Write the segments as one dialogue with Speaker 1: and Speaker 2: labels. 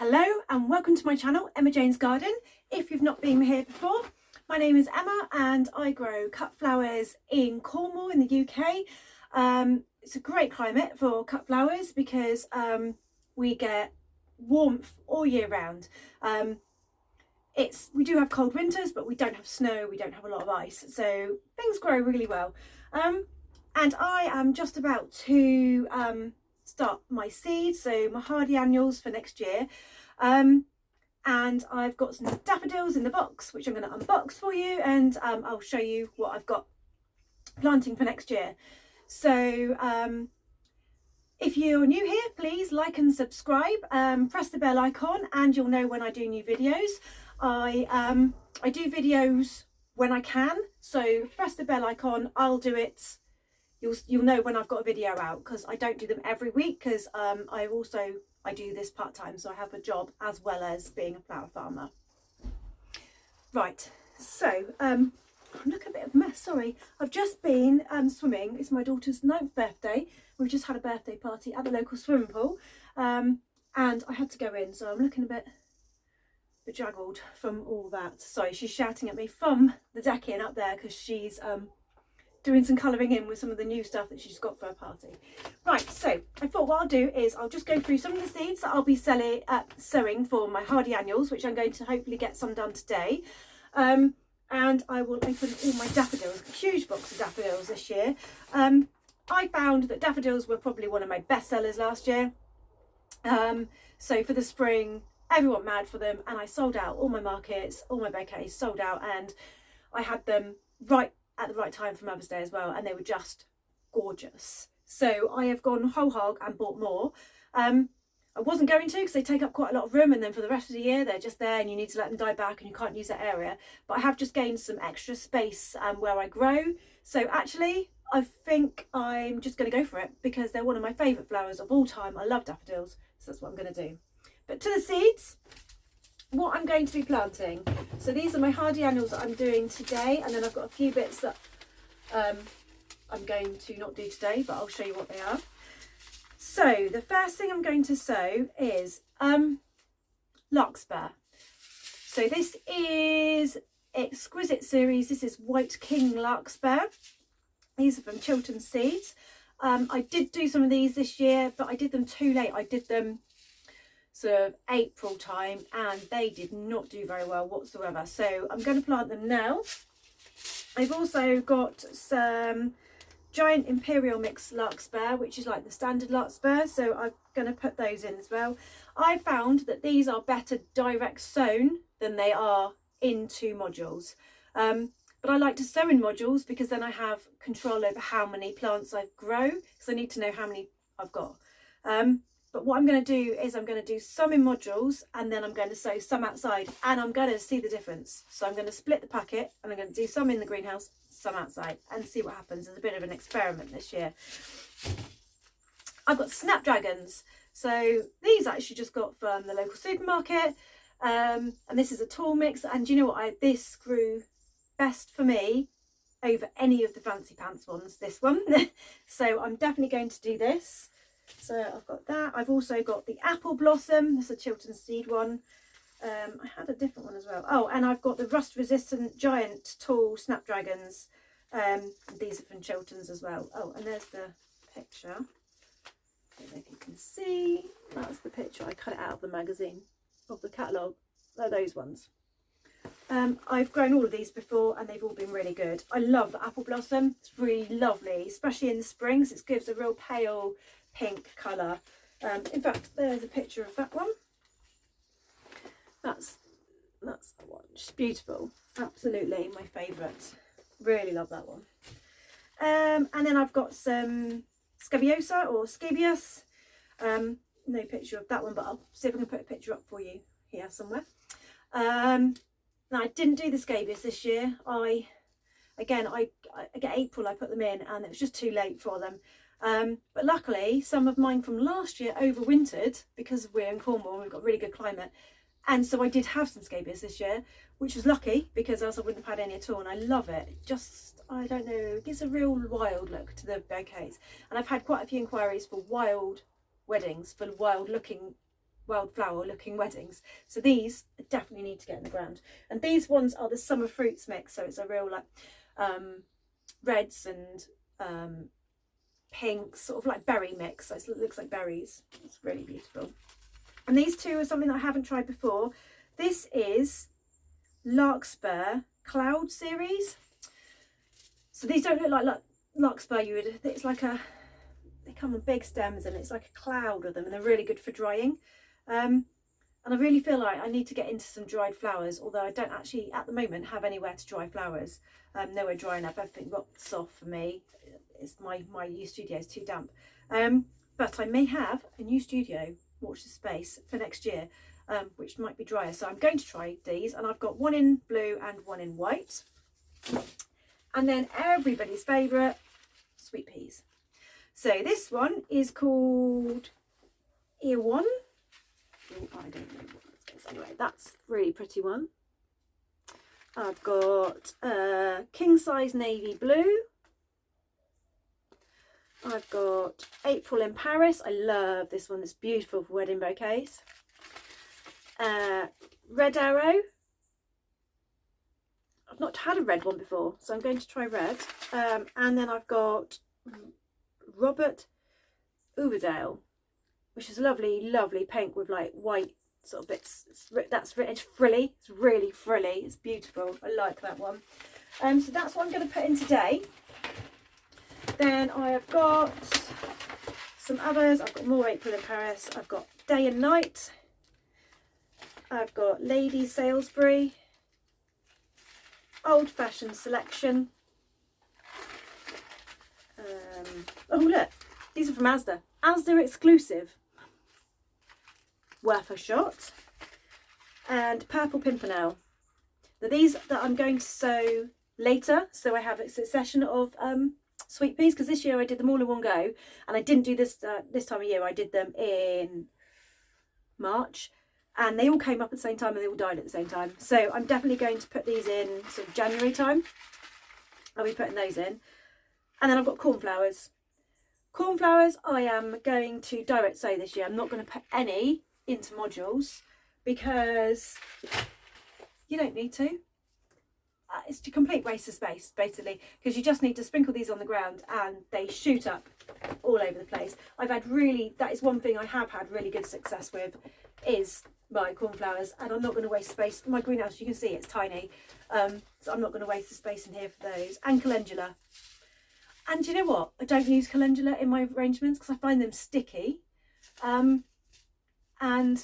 Speaker 1: Hello and welcome to my channel, Emma Jane's Garden. If you've not been here before, my name is Emma and I grow cut flowers in Cornwall in the UK. It's a great climate for cut flowers because we get warmth all year round. We do have cold winters, but we don't have snow, we don't have a lot of ice, so things grow really well. And I am just about to start my seeds, so my hardy annuals for next year. And I've got some daffodils in the box, which I'm going to unbox for you, and I'll show you what I've got planting for next year. So if you're new here, please like and subscribe, press the bell icon and you'll know when I do new videos. I do videos when I can, so press the bell icon, I'll do it. You'll know when I've got a video out, because I don't do them every week, because I do this part-time, so I have a job as well as being a flower farmer. Right, so I'm looking a bit of a mess, sorry. I've just been swimming. It's my daughter's 9th birthday. We've just had a birthday party at the local swimming pool, and I had to go in, so I'm looking a bit bedraggled from all that. Sorry, she's shouting at me from the decking up there because she's doing some colouring in with some of the new stuff that she's got for her party. Right, so I thought what I'll do is I'll just go through some of the seeds that I'll be sowing for my hardy annuals, which I'm going to hopefully get some done today. And I will open all my daffodils, a huge box of daffodils this year. I found that daffodils were probably one of my best sellers last year. So for the spring, everyone mad for them, and I sold out all my markets, all my bouquets sold out, and I had them right at the right time for Mother's Day as well, and they were just gorgeous. So I have gone whole hog and bought more. I wasn't going to, because they take up quite a lot of room, and then for the rest of the year they're just there and you need to let them die back and you can't use that area. But I have just gained some extra space where I grow, so actually I think I'm just going to go for it because they're one of my favourite flowers of all time. I love daffodils, so that's what I'm going to do. But to the seeds, what I'm going to be planting. So these are my hardy annuals that I'm doing today, and then I've got a few bits that I'm going to not do today, but I'll show you what they are. So the first thing I'm going to sow is larkspur. So this is Exquisite series. This is White King larkspur. These are from Chiltern Seeds. I did do some of these this year, but I did them too late. I did them sort of April time, and they did not do very well whatsoever, so I'm going to plant them now. I've also got some giant imperial mix larkspur, which is like the standard larkspur, so I'm going to put those in as well. I found that these are better direct sown than they are into modules, but I like to sow in modules because then I have control over how many plants I grow, because I need to know how many I've got. But what I'm going to do is I'm going to do some in modules, and then I'm going to sow some outside, and I'm going to see the difference. So I'm going to split the packet, and I'm going to do some in the greenhouse, some outside, and see what happens. It's a bit of an experiment this year. I've got snapdragons. So these I actually just got from the local supermarket, and this is a tall mix. And you know what? This grew best for me over any of the fancy pants ones, this one. So I'm definitely going to do this. So I've got that. I've also got the apple blossom. This is a Chiltern Seed one. I had a different one as well. Oh, and I've got the rust resistant giant tall snapdragons. These are from Chiltern's as well. Oh, and there's the picture. I don't know if you can see. That's the picture. I cut it out of the magazine, of the catalogue. They're those ones. I've grown all of these before and they've all been really good. I love the apple blossom. It's really lovely, especially in the springs. It gives a real pale pink colour. In fact, there's a picture of that one. That's the one. Just beautiful. Absolutely my favourite. Really love that one. And then I've got some scabiosa or scabious. No picture of that one, but I'll see if I can put a picture up for you here somewhere. Now I didn't do the scabious this year. I get April I put them in, and it was just too late for them. But luckily some of mine from last year overwintered because we're in Cornwall and we've got really good climate, and so I did have some scabious this year, which was lucky because else I wouldn't have had any at all, and I love it. Just, I don't know, it gives a real wild look to the bouquets, and I've had quite a few inquiries for wild weddings, for wild looking wildflower looking weddings. So these definitely need to get in the ground. And these ones are the summer fruits mix, so it's a real like reds and pinks, sort of like berry mix. So it looks like berries. It's really beautiful. And these two are something that I haven't tried before. This is Larkspur Cloud series. So these don't look like larkspur. It's like they come on big stems and it's like a cloud of them, and they're really good for drying. And I really feel like I need to get into some dried flowers, although I don't actually at the moment have anywhere to dry flowers. Nowhere dry enough. Everything rots off for me. It's my new studio is too damp. But I may have a new studio, watch this space, for next year, which might be drier. So I'm going to try these, and I've got one in blue and one in white. And then everybody's favourite, sweet peas. So this one is called Earwon. Oh, I don't know what that is. Anyway, that's a really pretty one. I've got king size navy blue. I've got April in Paris. I love this one. It's beautiful for wedding bouquets. Red arrow. I've not had a red one before, so I'm going to try red. And then I've got Robert Overdale, which is a lovely, lovely pink with like white sort of bits. It's frilly. It's really frilly. It's beautiful. I like that one. So that's what I'm going to put in today. Then I have got some others. I've got more April in Paris. I've got Day and Night. I've got Lady Salisbury. Old Fashioned Selection. Oh look, these are from Asda. Asda exclusive. Worth a shot. And Purple Pimpernel. Now these that I'm going to sow later, so I have a succession of sweet peas, because this year I did them all in one go, and I didn't do this this time of year. I did them in March, and they all came up at the same time and they all died at the same time. So I'm definitely going to put these in sort of January time. I'll be putting those in. And then I've got cornflowers. Cornflowers I am going to direct sow this year. I'm not going to put any into modules because you don't need to. It's a complete waste of space, basically, because you just need to sprinkle these on the ground and they shoot up all over the place. That is one thing I have had really good success with, is my cornflowers, and I'm not going to waste space. My greenhouse, you can see it's tiny, so I'm not going to waste the space in here for those. And calendula. And you know what? I don't use calendula in my arrangements because I find them sticky, and I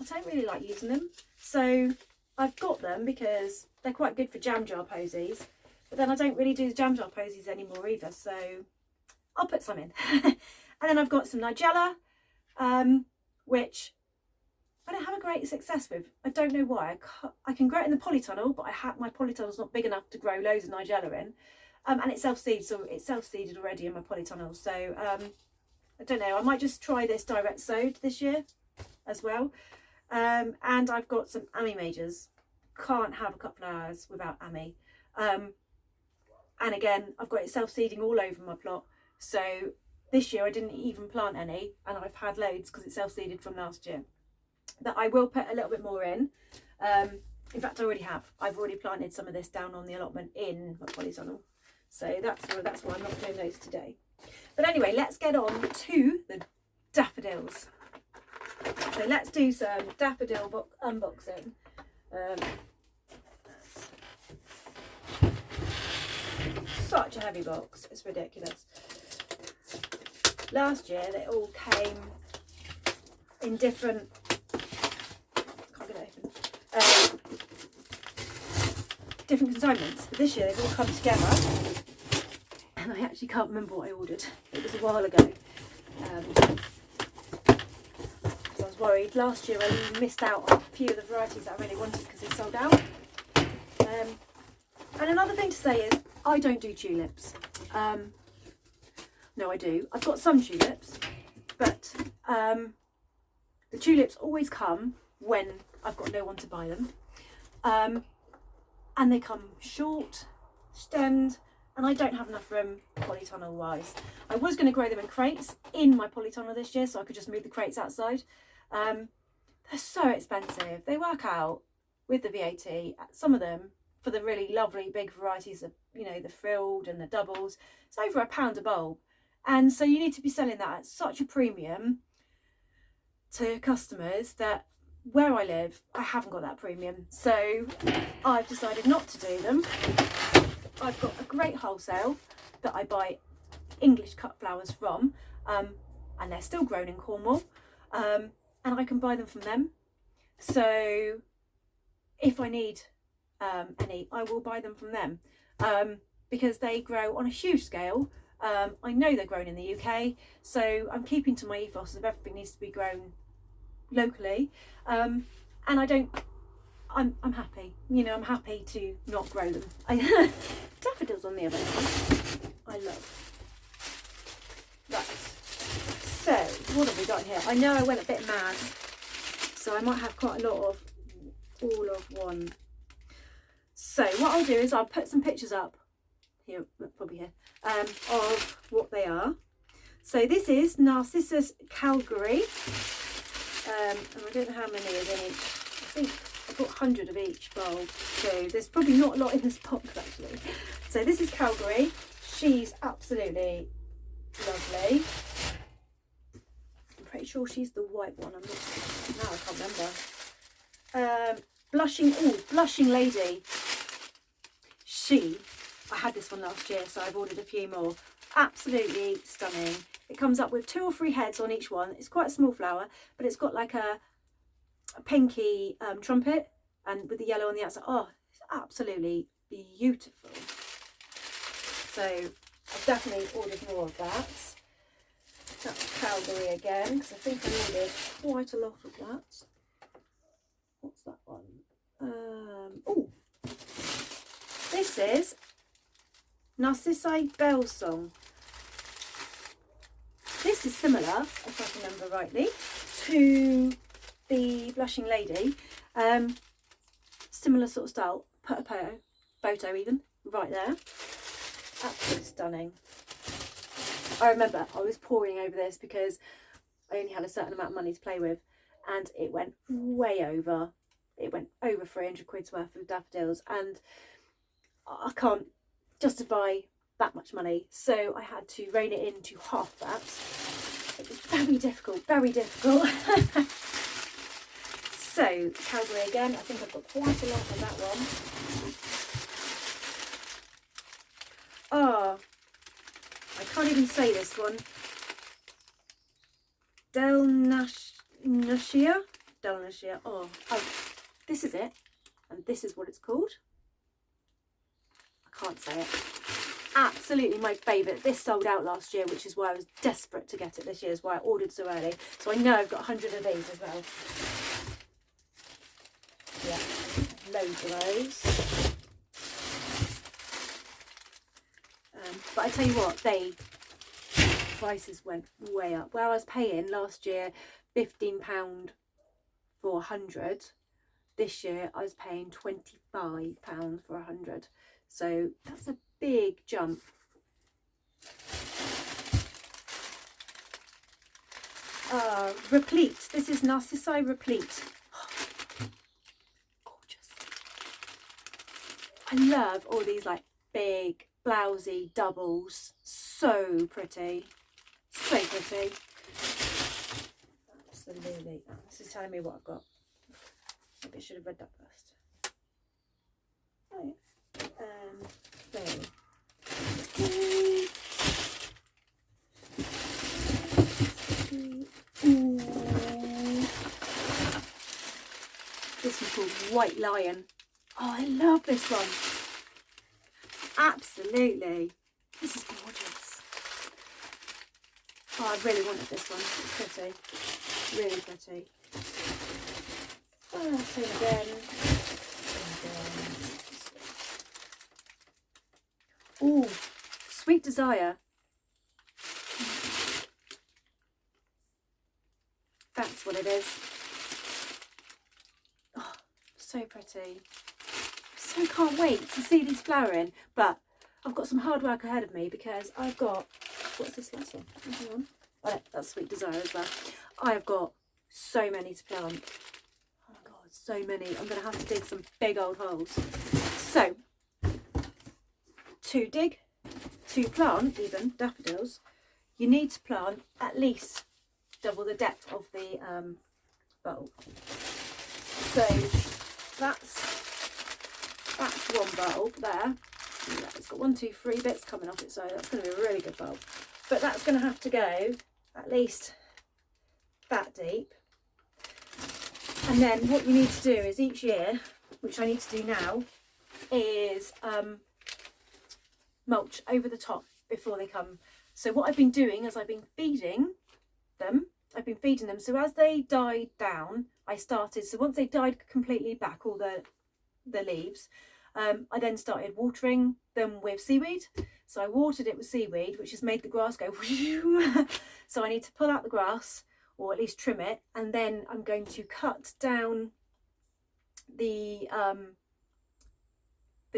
Speaker 1: don't really like using them. So I've got them because they're quite good for jam jar posies, but then I don't really do the jam jar posies anymore either, so I'll put some in. And then I've got some nigella, which I don't have a great success with. I don't know why. I can grow it in the polytunnel, but my polytunnel's not big enough to grow loads of nigella in, and it self-seeds, so it's self-seeded already in my polytunnel. So I don't know. I might just try this direct sowed this year as well. And I've got some Ami majors. Can't have a cut flowers without Ami. And again, I've got it self-seeding all over my plot. So this year I didn't even plant any, and I've had loads because it's self-seeded from last year. But I will put a little bit more in. In fact, I already have. I've already planted some of this down on the allotment in my polytunnel. So that's why I'm not doing those today. But anyway, let's get on to the daffodils. So let's do some daffodil unboxing. Such a heavy box, it's ridiculous. Last year they all came in different, can't get it open, different consignments, but this year they've all come together, and I actually can't remember what I ordered. It was a while ago. I was worried. Last year I missed out on a few of the varieties that I really wanted because they sold out. And another thing to say is I don't do tulips. No, I do. I've got some tulips, but the tulips always come when I've got no one to buy them. And they come short, stemmed, and I don't have enough room polytunnel wise. I was going to grow them in crates in my polytunnel this year, so I could just move the crates outside. They're so expensive. They work out with the VAT. Some of them, for the really lovely big varieties of, you know, the frilled and the doubles, it's over £1 a bulb. And so you need to be selling that at such a premium to customers that where I live, I haven't got that premium. So I've decided not to do them. I've got a great wholesale that I buy English cut flowers from, and they're still grown in Cornwall, and I can buy them from them. So if I need any, I will buy them from them, because they grow on a huge scale. I know they're grown in the UK, so I'm keeping to my ethos of everything needs to be grown locally, and I'm happy, you know, I'm happy to not grow them. Daffodils on the other hand, I love. Right, so what have we got here? I know I went a bit mad, so I might have quite a lot of all of one. So what I'll do is I'll put some pictures up here, probably here, of what they are. So this is Narcissus Calgary, and I don't know how many is in each. I think I've got 100 of each bulb, so there's probably not a lot in this box actually. So this is Calgary. She's absolutely lovely. I'm pretty sure she's the white one. I'm not, now I can't remember. Blushing Lady. I had this one last year, so I've ordered a few more. Absolutely stunning. It comes up with 2 or 3 heads on each one. It's quite a small flower, but it's got like a pinky trumpet, and with the yellow on the outside. Oh, it's absolutely beautiful. So I've definitely ordered more of that. That's Calgary again, because I think I ordered quite a lot of that. What's that one? Oh, this is Narcissi Bell Song. This is similar, if I can remember rightly, to the Blushing Lady. Similar sort of style. Put a photo even right there. Absolutely stunning. I remember I was poring over this because I only had a certain amount of money to play with, and it went way over. It went over 300 quid's worth of daffodils, and I can't justify that much money, so I had to rein it in to half that. It was very difficult, very difficult. So Calgary again, I think I've got quite a lot of that one. Oh, I can't even say this one. Delnatia. Oh, this is it, and this is what it's called. I can't say it. Absolutely my favourite. This sold out last year, which is why I was desperate to get it this year, is why I ordered so early. So I know I've got 100 of these as well. Yeah, loads of those. But I tell you what, prices went way up. Where I was paying last year £15 for 100, this year I was paying £25 for 100. So that's a big jump. Replete. This is Narcissi Replete. Gorgeous. I love all these like big blousy doubles. So pretty. So pretty. Absolutely. This is telling me what I've got. Maybe I should have read that first. Oh yeah. This one's called White Lion. Oh, I love this one. Absolutely. This is gorgeous. Oh, I really wanted this one. It's pretty. Really pretty. Oh, same again. Oh, Sweet Desire. That's what it is. Oh, so pretty. So can't wait to see these flowering, but I've got some hard work ahead of me because I've got, what's this last one? Hang on. Oh, that's Sweet Desire as well. I have got so many to plant. Oh my God, so many. I'm going to have to dig some big old holes. So, to plant even daffodils, you need to plant at least double the depth of the bulb. So that's one bulb there. It's got 1, 2, 3 bits coming off it, so that's going to be a really good bulb. But that's going to have to go at least that deep. And then what you need to do is each year, which I need to do now, is mulch over the top before they come. So what I've been doing is I've been feeding them. So as they died down, so once they died completely back, all the leaves, I then started watering them with seaweed. So I watered it with seaweed, which has made the grass go so I need to pull out the grass, or at least trim it, and then I'm going to cut down the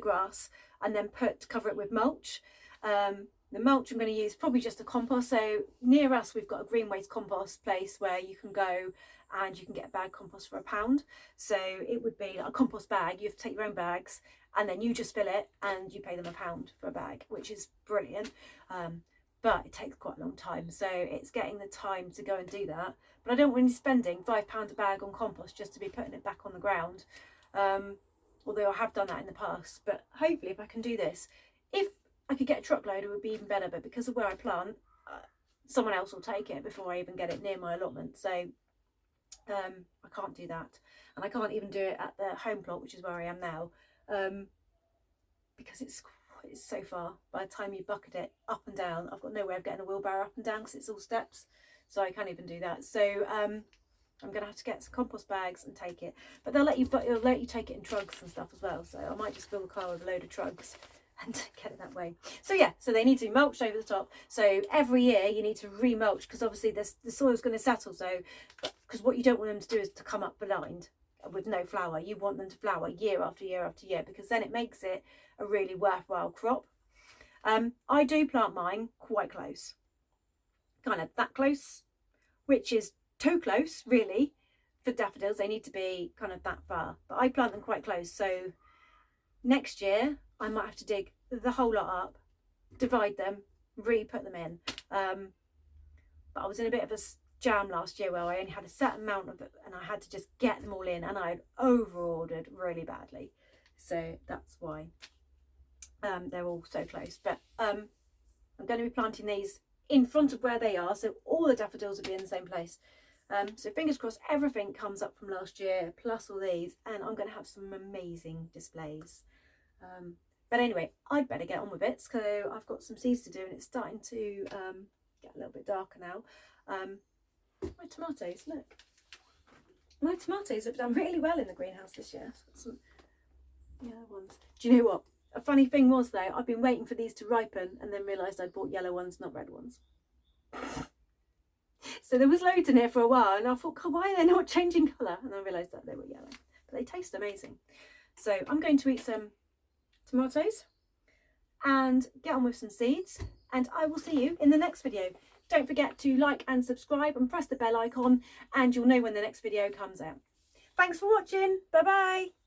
Speaker 1: grass and then cover it with mulch. The mulch I'm going to use probably just a compost. So near us we've got a green waste compost place where you can go and you can get a bag compost for £1. So it would be like a compost bag. You have to take your own bags and then you just fill it and you pay them £1 for a bag, which is brilliant. But it takes quite a long time, so it's getting the time to go and do that. But I don't want to be spending £5 a bag on compost just to be putting it back on the ground. Although I have done that in the past, but hopefully if I can do this, if I could get a truckload, it would be even better. But because of where I plant, someone else will take it before I even get it near my allotment. So I can't do that, and I can't even do it at the home plot, which is where I am now, because it's so far. By the time you bucket it up and down, I've got no way of getting a wheelbarrow up and down because it's all steps, so I can't even do that. So I'm gonna have to get some compost bags and take it, but they'll let you take it in trugs and stuff as well. So I might just fill the car with a load of trugs and get it that way. So yeah, so they need to be mulched over the top. So every year you need to re-mulch, because obviously the soil's going to settle. So because what you don't want them to do is to come up blind with no flower. You want them to flower year after year after year, because then it makes it a really worthwhile crop. I do plant mine quite close, kind of that close, which is too close really for daffodils. They need to be kind of that far, but I plant them quite close. So next year I might have to dig the whole lot up, divide them, re-put them in. But I was in a bit of a jam last year where I only had a set amount of it and I had to just get them all in, and I had over-ordered really badly. So that's why they're all so close. But I'm going to be planting these in front of where they are, so all the daffodils will be in the same place. So fingers crossed everything comes up from last year, plus all these, and I'm going to have some amazing displays. But anyway, I'd better get on with it, so I've got some seeds to do, and it's starting to get a little bit darker now. My tomatoes, look. My tomatoes have done really well in the greenhouse this year. Some yellow ones. Do you know what? A funny thing was though, I've been waiting for these to ripen and then realised I'd bought yellow ones, not red ones. So there was loads in here for a while, and I thought, God, why are they not changing colour? And I realised that they were yellow. But they taste amazing. So I'm going to eat some tomatoes and get on with some seeds, and I will see you in the next video. Don't forget to like and subscribe and press the bell icon, and you'll know when the next video comes out. Thanks for watching. Bye bye.